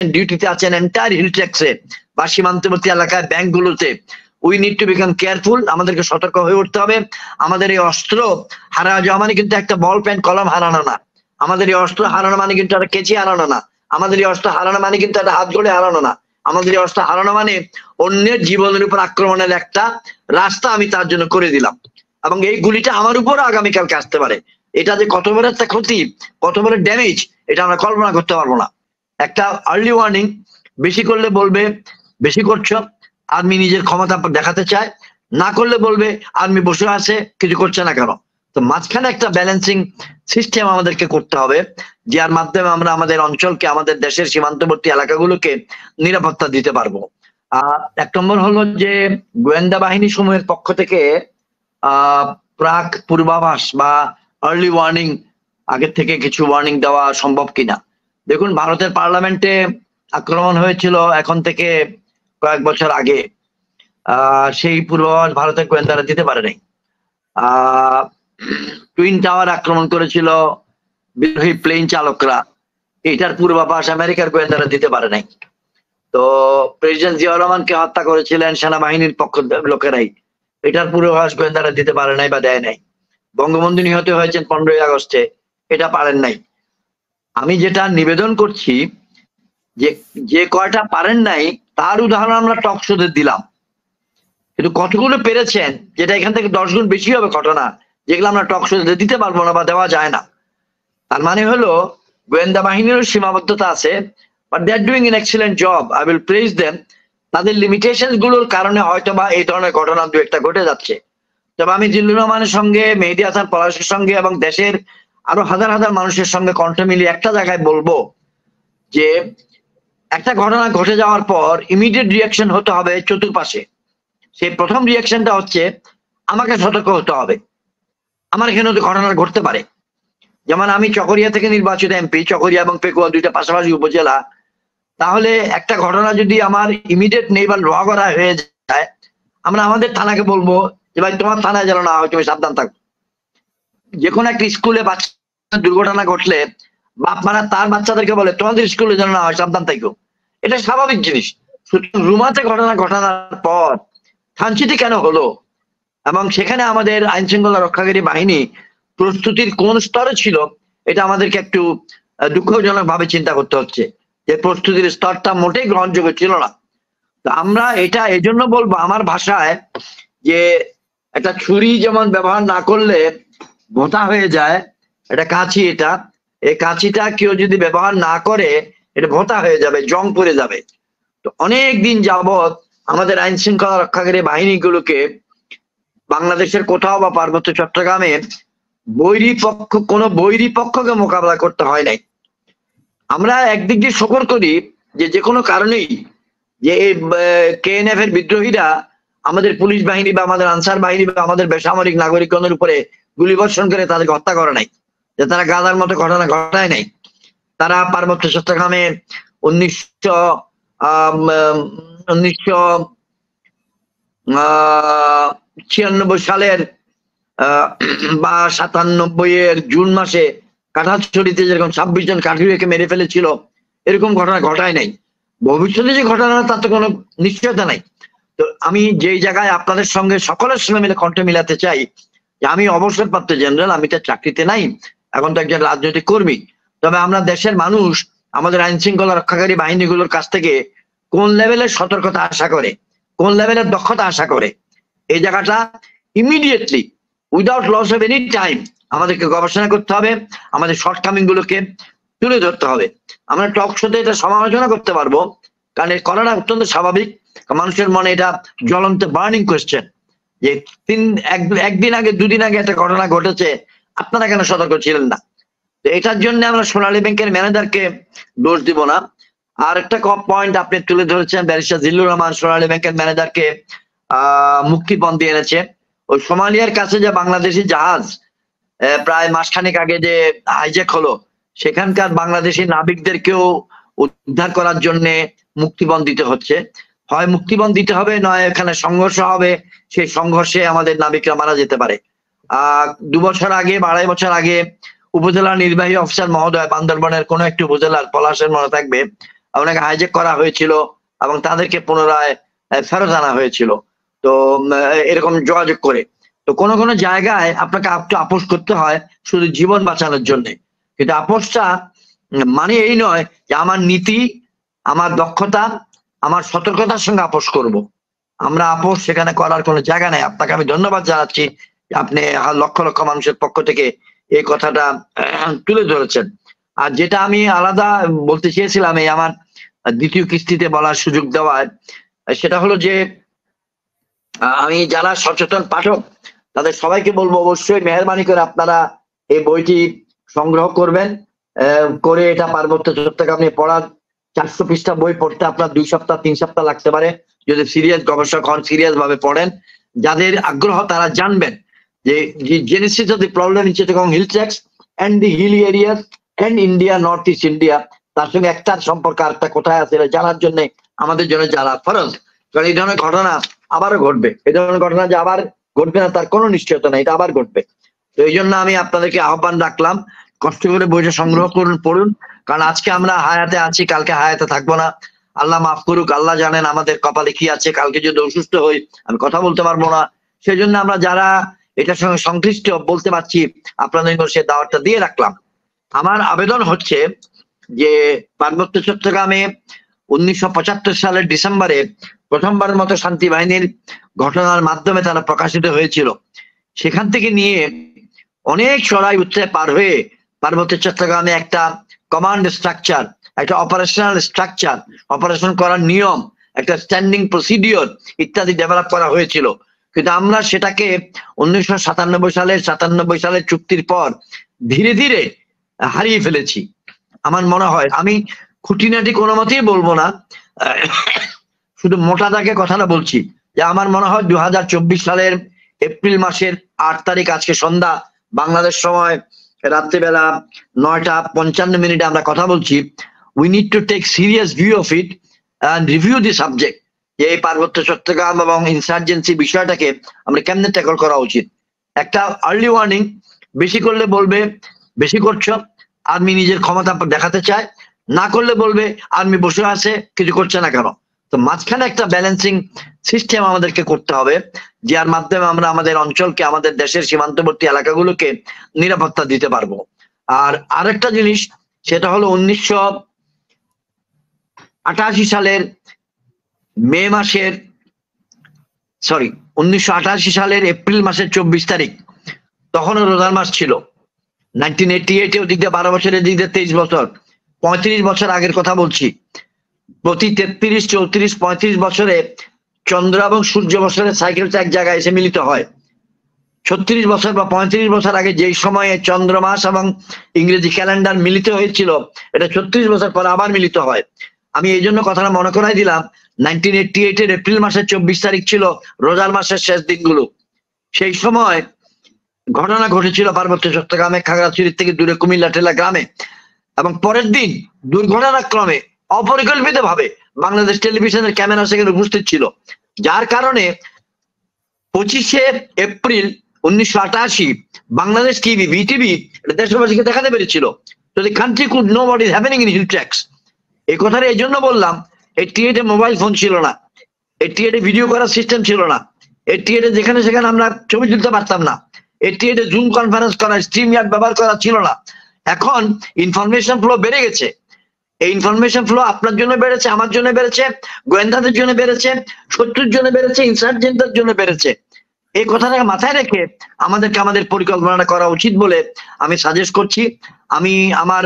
ডিউটিতে আছেন entire hill ট্যাক্সে বা সীমান্তবর্তী এলাকায় ব্যাংকগুলোতে, we need to become careful. আমাদেরকে সতর্ক হয়ে উঠতে হবে। আমাদের এই অস্ত্র হারা যাওয়া মানে কিন্তু একটা বল পেন কলম হারানো না। আমাদের এই অস্ত্র হারানো মানে কিন্তু একটা কেচি হারানো না। আমাদের এই অস্ত্র হারানো মানে কিন্তু একটা হাত গড়ে হারানো না। আমাদের এই অস্ত্র হারানো মানে অন্যের জীবনের উপর আক্রমণের একটা রাস্তা আমি তার জন্য করে দিলাম। এবং এই গুলিটা আমার উপর আগামীকালকে আসতে পারে। এটা যে কত বড় একটা ক্ষতি, কত বড় ড্যামেজ, এটা আমরা কল্পনা করতে পারবো না। একটা আর্লি ওয়ার্নিং, বেশি করলে বলবে বেশি করছো, আর্মি নিজের ক্ষমতা দেখাতে চায়, না করলে বলবে আর্মি বসে আছে কিছু করছে না কেন। তো মাঝখানে একটা ব্যালেন্সিং সিস্টেম আমাদেরকে করতে হবে, যার মাধ্যমে আমরা আমাদের অঞ্চলকে, আমাদের দেশের সীমান্তবর্তী এলাকাগুলোকে নিরাপত্তা দিতে পারবো। এক নম্বর হলো যে গোয়েন্দা বাহিনী সমূহের পক্ষ থেকে প্রাক পূর্বাভাস বা আর্লি ওয়ার্নিং, আগের থেকে কিছু ওয়ার্নিং দেওয়া সম্ভব কিনা। দেখুন, ভারতের পার্লামেন্টে আক্রমণ হয়েছিল এখন থেকে কয়েক বছর আগে, সেই পূর্বাভাস ভারতের গোয়েন্দারা দিতে পারে নাই। টুইন টাওয়ার আক্রমণ করেছিল বিদ্রোহী প্লেন চালকরা, এটার পূর্বাভাস আমেরিকার গোয়েন্দারা দিতে পারে নাই। তো প্রেসিডেন্ট জিয়াউর রহমানকে হত্যা করেছিলেন সেনাবাহিনীর পক্ষ লোকেরাই, এটার পূর্বাভাস গোয়েন্দারা দিতে পারে নাই বা দেয় নাই। বঙ্গবন্ধু নিহত হয়েছেন 15ই আগস্টে, এটা পারেন নাই। আমি যেটা নিবেদন করছি, যে কয়টা পারেন নাই তার উদাহরণ আমরা টক শোতে দিলাম, কিন্তু কতগুলো পেরেছেন, যেটা এখান থেকে 10 গুণ বেশি হবে ঘটনা, যেগুলো আমরা টক শোতে দিতে পারবো না বা দেওয়া যায় না। তার মানে হলো গোয়েন্দা বাহিনীরও সীমাবদ্ধতা আছে, but they are doing an excellent job, I will praise them. তাদের লিমিটেশন গুলোর কারণে হয়তো বা এই ধরনের ঘটনা দু একটা ঘটে যাচ্ছে। তবে আমি জিল্লুর রহমানের সঙ্গে, মেহেদী হাসান পলাশের সঙ্গে এবং দেশের আরো হাজার হাজার মানুষের সঙ্গে কণ্ঠ মিলিয়ে একটা জায়গায় বলবো যে একটা ঘটনা ঘটে যাওয়ার পর ইমিডিয়েট রিয়াকশন হতে হবে চতুর্পাশে। সেই প্রথম রিয়াকশনটা হচ্ছে আমাকে সতর্ক হতে হবে, আমার এখানে তো ঘটনা ঘটতে পারে। যেমন আমি চকরিয়া থেকে নির্বাচিত এমপি, চকরিয়া এবং পেকুয়া দুইটা পাশাপাশি উপজেলা, তাহলে একটা ঘটনা যদি আমার ইমিডিয়েট নেইবার লোহাগড়া হয়ে যায়, আমরা আমাদের থানাকে বলবো যে ভাই তোমার থানায় যেন না হয়, তুমি সাবধান থাকো। যে কোনো একটা স্কুলে বাচ্চা দুর্ঘটনা ঘটলে বাপ মারা তার বাচ্চাদেরকে বলে তোমাদের স্কুলে যেন না হয়, সাবধান থাকো। এটা স্বাভাবিক জিনিস। সুতরাং রুমাতে ঘটনা ঘটানোর পর থানচিতে কেন হলো, এবং সেখানে আমাদের আইন শৃঙ্খলা রক্ষাকারী বাহিনী প্রস্তুতির কোন স্তরে ছিল, এটা আমাদেরকে একটু দুঃখজনক ভাবে চিন্তা করতে হচ্ছে যে প্রস্তুতির স্তরটা মোটেই গ্রহণযোগ্য ছিল না। তো আমরা এটা এজন্য বলবো আমার ভাষায়, যে একটা ছুরি যেমন ব্যবহার না করলে ভোঁতা হয়ে যায়, এটা কাঁচি, এটা এই কাঁচিটা কেউ যদি ব্যবহার না করে এটা ভোঁতা হয়ে যাবে, জং পড়ে যাবে। তো অনেক দিন যাবৎ আমাদের আইন শৃঙ্খলা রক্ষাকারী বাহিনীগুলোকে বাংলাদেশের কোথাও বা পার্বত্য চট্টগ্রামে বৈরী পক্ষকে মোকাবেলা করতে হয় নাই। আমরা একদিক দিয়ে শকর করি যে কোনো কারণেই যে এই কেএনএফ এর বিদ্রোহীরা আমাদের পুলিশ বাহিনী বা আমাদের আনসার বাহিনী বা আমাদের বেসামরিক নাগরিকগণের উপরে গুলিবর্ষণ করে তাদেরকে হত্যা করে নাই, যে তারা গাদার মতো ঘটনা ঘটায় নাই। তারা পার্বত্য চট্টগ্রামে 1996 সালের বা 97 জুন মাসে কাঁঠালছড়িতে যেরকম 26 জন কাঠুরিয়াকে মেরে ফেলেছিল, এরকম ঘটনা ঘটায় নাই। ভবিষ্যতে যে ঘটনা তার তো কোনো নিশ্চয়তা নাই। তো আমি যেই জায়গায় আপনাদের সঙ্গে সকলের সঙ্গে মিলে কণ্ঠ মিলাতে চাই যে আমি অবসরপ্রাপ্ত জেনারেল, আমি তো চাকরিতে নাই, এখন তো একজন রাজনৈতিক কর্মী। তবে আমরা দেশের মানুষ আমাদের আইন শৃঙ্খলা রক্ষাকারী বাহিনীগুলোর কাছ থেকে কোন লেভেলের সতর্কতা আশা করে, কোন লেভেলের দক্ষতা আশা করে, এই জায়গাটা immediately without loss of any time আমাদেরকে গবেষণা করতে হবে, আমাদের শর্টকামিং গুলোকে তুলে ধরতে হবে। আমরা টক শোতে এটা সমালোচনা করতে পারবো, কারণ এই করাটা অত্যন্ত স্বাভাবিক। মানুষের মনে এটা জ্বলন্ত বার্নিং কোয়েশ্চেন যে একদিন আগে, দুদিন আগে একটা ঘটনা ঘটেছে, আপনারা কেন সতর্ক ছিলেন না। তো এটার জন্য আমরা সোনালী ব্যাংকের ম্যানেজারকে দোষ দিব না। আর একটা পয়েন্ট আপনি তুলে ধরেছেন, ব্যারিস্টার জিল্লুর রহমান সোনালী ব্যাংকের ম্যানেজারকে মুক্তিপণ দিয়ে এনেছে। ওই সোমালিয়ার কাছে যে বাংলাদেশি জাহাজ প্রায় মাসখানেক আগে যে হাইজ্যাক হলো, সেখানকার বাংলাদেশি নাবিকদেরকেও উদ্ধার করার জন্য মুক্তিপণ দিতে হচ্ছে। হয় মুক্তিপণ দিতে হবে, নয় এখানে সংঘর্ষ হবে, সেই সংঘর্ষে আমাদের নাবিকরা মারা যেতে পারে। 2 বছর আগে বা 2.5 বছর আগে উপজেলা নির্বাহী অফিসার মহোদয়, বান্দরবনের কোন একটি উপজেলার, পলাশের মনে থাকবে, ওনাকে হাইজ্যাক করা হয়েছিল এবং তাদেরকে পুনরায় ফেরত আনা হয়েছিল। তো এরকম যোগাযোগ করে, তো কোনো কোনো জায়গায় আপনাকে আপোষ করতে হয় শুধু জীবন বাঁচানোর জন্য। কিন্তু আপোষটা মানে এই নয় যে আমার নীতি, আমার দক্ষতা, আমার সতর্কতার সঙ্গে আপোষ করব। আমরা আপোষ সেখানে করার কোনো জায়গা নেই। আপনাকে আমি ধন্যবাদ জানাচ্ছি, আপনি লক্ষ লক্ষ মানুষের পক্ষ থেকে এই কথাটা তুলে ধরেছেন। আর যেটা আমি আলাদা বলতে চেয়েছিলাম এই আমার দ্বিতীয় কিস্তিতে বলার সুযোগ দেওয়ায়, সেটা হলো যে আমি যারা সচেতন পাঠক তাদের সবাইকে বলবো অবশ্যই মেহেরবানি করে আপনারা এই বইটি সংগ্রহ করবেন, করে এটা পার্বত্য চট্টগ্রামে পড়ার 400 পৃষ্ঠা বই পড়তে আপনার 2 সপ্তাহ 3 সপ্তাহ লাগতে পারে যদি সিরিয়াস গবেষক হন, সিরিয়াস ভাবে পড়েন। যাদের আগ্রহ তারা জানবেন যে genesis of the problem in Chittagong hill tracts and the hilly areas and India, North East India, তার সঙ্গে একটার সম্পর্ক আরেকটা কোথায় আছে এটা জানার জন্য আমাদের জন্য জানা ফরজ। কারণ এই ধরনের ঘটনা আবারও ঘটবে, এই ধরনের ঘটনা যে আবার ঘটবে না তার কোনো নিশ্চয়তা নেই, এটা আবার ঘটবে। তো এই জন্য আমি আপনাদেরকে আহ্বান রাখলাম, কষ্ট করে বইটা সংগ্রহ করুন, পড়ুন। কারণ আজকে আমরা হায়াতে আছি, কালকে হায়াতে থাকবো না। আল্লাহ মাফ করুক, আল্লাহ জানেন আমাদের কপালে কি আছে। কালকে যদি অসুস্থ হই আমি কথা বলতে পারবো না। সেই জন্য আমরা যারা এটার সঙ্গে সংশ্লিষ্ট বলতে পারছি আপনাদের সে দাওয়াতটা দিয়ে রাখলাম। আমার আবেদন হচ্ছে যে পার্বত্য চট্টগ্রামে 1975 সালের ডিসেম্বরে প্রথমবারের মতো শান্তি বাহিনীর ঘটনার মাধ্যমে তারা প্রকাশিত হয়েছিল। সেখান থেকে নিয়ে অনেক চড়াই উৎরাই পার হয়ে পার্বত্য চট্টগ্রামে একটা কমান্ড স্ট্রাকচার, একটা অপারেশনাল স্ট্রাকচার, অপারেশন করার নিয়ম, একটা স্ট্যান্ডিং প্রসিডিওর ইত্যাদি ডেভেলপ করা হয়েছিল। কিন্তু আমরা সেটাকে 1997 সালের চুক্তির পর ধীরে ধীরে হারিয়ে ফেলেছি। আমার মনে হয়, আমি খুঁটিনাটি কোনো মতেই বলবো না, শুধু মোটা দাগে কথাটা বলছি যে আমার মনে হয় 2024 সালের এপ্রিল মাসের 8 তারিখ, আজকে সন্ধ্যা বাংলাদেশ সময় রাত্রিবেলা 9:55 আমরা কথা বলছি। We need to take serious view of it and review the subject, যে এই পার্বত্য চট্টগ্রাম এবং ইনসার্জেন্সি বিষয়টাকে আমরা কেমনে ট্যাকল করা উচিত। একটা আর্লি ওয়ার্নিং, বেশি করলে বলবে বেশি করছো, আর্মি নিজের ক্ষমতা দেখাতে চায়, না করলে বলবে আর্মি বসে আছে কিছু করছে না কেন। তো মাঝখানে একটা ব্যালেন্সিং সিস্টেম আমাদেরকে করতে হবে, যার মাধ্যমে আমরা আমাদের অঞ্চলকে, আমাদের দেশের সীমান্তবর্তী এলাকাগুলোকে নিরাপত্তা দিতে পারবো। আর আরেকটা জিনিস, সেটা হলো 1988 সালের মে মাসের 1988 সালের এপ্রিল মাসের 24 তারিখ, তখনও রোজার মাস ছিল। 1988 ওদিক দিয়ে 12 বছরের দিক দিয়ে 23 বছর, 35 বছর আগের কথা বলছি। প্রতি 33, 34, 35 বছরে চন্দ্র এবং সূর্য বছরের সাইকেলটা এক জায়গায় এসে মিলিত হয়। 36 বছর বা 35 বছর আগে যেই সময়ে চন্দ্র মাস এবং ইংরেজি ক্যালেন্ডার মিলিত হয়েছিল, এটা 36 বছর পর আবার মিলিত হয়। আমি এই জন্য কথাটা মনে করাই দিলাম, 1988 এর এপ্রিল মাসের 24 তারিখ ছিল রোজার মাসের শেষ দিনগুলো। সেই সময় ঘটনা ঘটেছিল পার্বত্য চট্টগ্রামে, খাগড়াছড়ির থেকে দূরে কুমিল্লা টেলা গ্রামে। এবং পরের দিন দুর্ঘটনাক্রমে অপরিকল্পিত ভাবে বাংলাদেশ টেলিভিশনের ক্যামেরা সেখানে উপস্থিত ছিল, যার কারণে 25শে এপ্রিল 1988 বাংলাদেশ টিভি, বিটিভি দেশবাসীকে দেখাতে পেরেছিল। তো the country could know what is happening in hill tracts. এই কথাটা এই জন্য বললাম, 88 মোবাইল ফোন ছিল না, 88 ভিডিও করার সিস্টেম ছিল না, 88 যেখানে সেখানে আমরা ছবি তুলতে পারতাম না, 88 জুম কনফারেন্স করা, স্ট্রিম ইয়ার্ড ব্যবহার করা ছিল না। এখন ইনফরমেশন ফ্লো বেড়ে গেছে। এই ইনফরমেশন ফ্লো আপনার জন্য বেড়েছে, আমার জন্য বেড়েছে, গোয়েন্দাদের জন্য বেড়েছে, শত্রুর জন্য বেড়েছে, ইনসার্জেন্টদের জন্য বেড়েছে। এই কথাটাকে মাথায় রেখে আমাদেরকে আমাদের পরিকল্পনাটা করা উচিত বলে আমি সাজেস্ট করছি। আমি আমার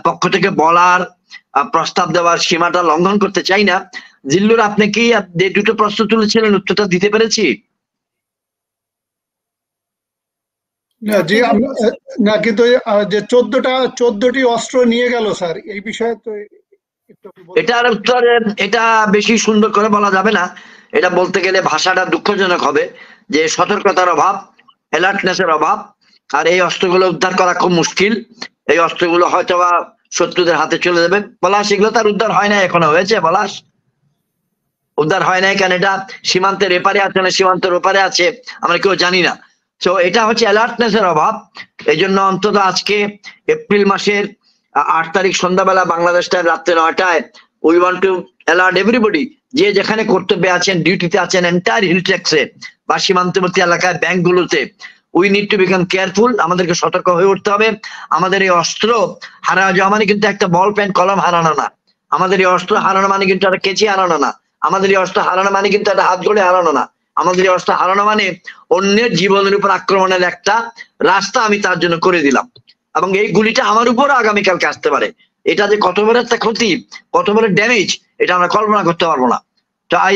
পক্ষ থেকে বলার, প্রস্তাব দেওয়ার সীমাটা লঙ্ঘন করতে চাই না। জিল্লুর, আপনি কি যে দুটো প্রশ্ন তুলেছিলেন উত্তরটা দিতে পেরেছি? না জি, না, কিন্তু যে 14টি অস্ত্র নিয়ে গেল স্যার, এই বিষয়ে তো এটার উত্তর, এটা বেশি সুন্দর করে বলা যাবে না। এটা বলতে গেলে ভাষাটা দুঃখজনক হবে, যে সতর্কতার অভাব, অ্যালার্টনেসের অভাব। আর এই অস্ত্রগুলো উদ্ধার করা খুব মুশকিল। এই অস্ত্রগুলো হয়তো বা শত্রুদের হাতে চলে যাবে। পলাশ, এগুলো তার উদ্ধার হয় না, এখনো হয়েছে পলাশ? উদ্ধার হয় নাই কেন? এটা সীমান্তের এপারে আছে না সীমান্তের ওপারে আছে আমরা কেউ জানি না। তো এটা হচ্ছে অ্যালার্টনেসের অভাব। এই জন্য অন্তত আজকে এপ্রিল মাসের 8 তারিখ সন্ধ্যাবেলা বাংলাদেশ টাইম রাত্রে 9টায় we want to alert everybody, যে যেখানে কর্তব্যে আছেন, ডিউটিতে আছেন, এন্টায়ার হিল ট্যাক্সে বা সীমান্তবর্তী এলাকায়, ব্যাংকগুলোতে, we need to become careful. আমাদেরকে সতর্ক হয়ে উঠতে হবে। আমাদের এই অস্ত্র হারা যাওয়া মানে কিন্তু একটা বল পেন কলম হারানো না। আমাদের এই অস্ত্র হারানো মানে কিন্তু একটা কেচি হারানো না। আমাদের এই অস্ত্র হারানো মানে কিন্তু একটা হাত গড়ে হারানো না। আমাদের এই অস্ত্র হারানো মানে অন্যের জীবনের উপর আক্রমণের একটা রাস্তা আমি তার জন্য করে দিলাম, এবং এই গুলিটা আমার উপরও আগামীকালকে আসতে পারে। এটা যে কত বড় একটা ক্ষতি, কত বড় ড্যামেজ, এটা আমরা কল্পনা করতে পারবো না। So I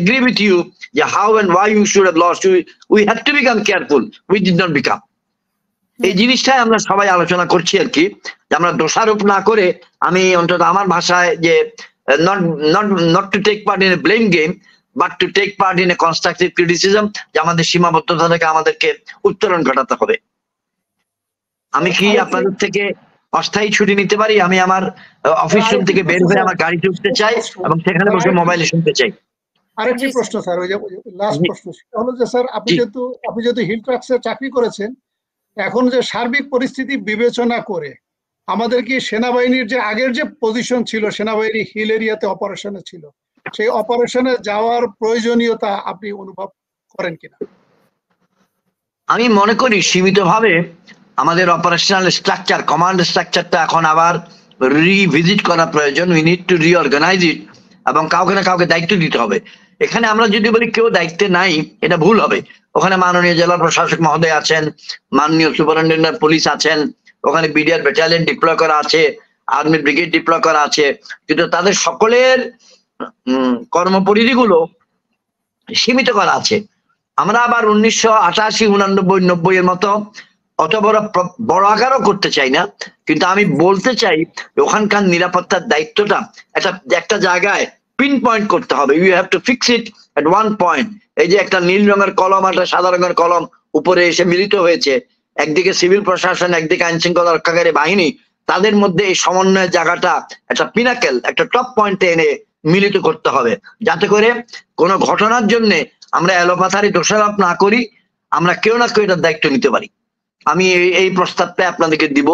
agree with you, yeah, how and why you should have lost. We have to become careful. We did not become. এই জিনিসটাই আমরা সবাই আলোচনা করছি আর কি, যে আমরা দোষারোপ না করে, আমি অন্তত আমার ভাষায় যে not to take part in a blame game, but to take part in a constructive criticism, যে আমাদের সীমাবদ্ধতা থেকে আমাদেরকে উত্তরণ ঘটাতে হবে। আমি কি আপনাদের থেকে অস্থায়ী ছুটি নিতে পারি? আমি আমার অফিস রুম থেকে বের হয়ে আমার গাড়িতে উঠতে চাই এবং সেখানে বসে মোবাইলে শুনতে চাই। আরেকটি প্রশ্ন স্যার, ওই যে লাস্ট প্রশ্ন হলো যে স্যার, আপনি যেহেতু হিল ট্রাক্সে চাকরি করেছেন, এখন যে সার্বিক পরিস্থিতি বিবেচনা করে আমাদের কি সেনাবাহিনীর যে আগের যে পজিশন ছিল, সেনাবাহিনী হিল এরিয়াতে অপারেশনে ছিল, সেই অপারেশনে যাওয়ার প্রয়োজনীয়তা আপনি অনুভব করেন কিনা? আমি মনে করি সীমিতভাবে আমাদের অপারেশনাল স্ট্রাকচার, কমান্ড স্ট্রাকচারটা এখন আবার রিভিজিট করা প্রয়োজন। উই নিড টু রিঅর্গানাইজ ইট, এবং কাউকে না কাউকে দায়িত্ব দিতে হবে। এখানে আমরা যদি বলি কেউ দায়িত্বে নাই, এটা ভুল হবে। ওখানে মাননীয় জেলা প্রশাসক মহোদয় আছেন, মাননীয় সুপারিনটেন্ডেন্ট পুলিশ আছেন, ওখানে বিডিআর ব্যাটালিয়ন ডিপ্লয় করা আছে, আর্মি ব্রিগেড ডিপ্লয় করা আছে, কিন্তু তাদের সকলের কর্মপরিধিগুলো সীমিত করা আছে। আমরা আবার 1988, 89, 90 এর মতো অত বড় আকারও করতে চাই না, কিন্তু আমি বলতে চাই ওখানকার নিরাপত্তার দায়িত্বটা একটা জায়গায় পিন পয়েন্ট করতে হবে। You have to fix it at one point. এই যে একটা নীল রঙের কলম আর একটা সাদা রঙের কলম উপরে এসে মিলিত হয়েছে, একদিকে সিভিল প্রশাসন, একদিকে আইন শৃঙ্খলা রক্ষাকারী বাহিনী, তাদের মধ্যে এই সমন্বয়ের জায়গাটা একটা পিনাকেল, একটা টপ পয়েন্টে এনে মিলিত করতে হবে, যাতে করে কোনো ঘটনার জন্য আমরা এলোপাথারি দোষারোপ না করি, আমরা কেউ না কেউ এটার দায়িত্ব নিতে পারি। আমি এই প্রস্তাবটা আপনাদেরকে দিব।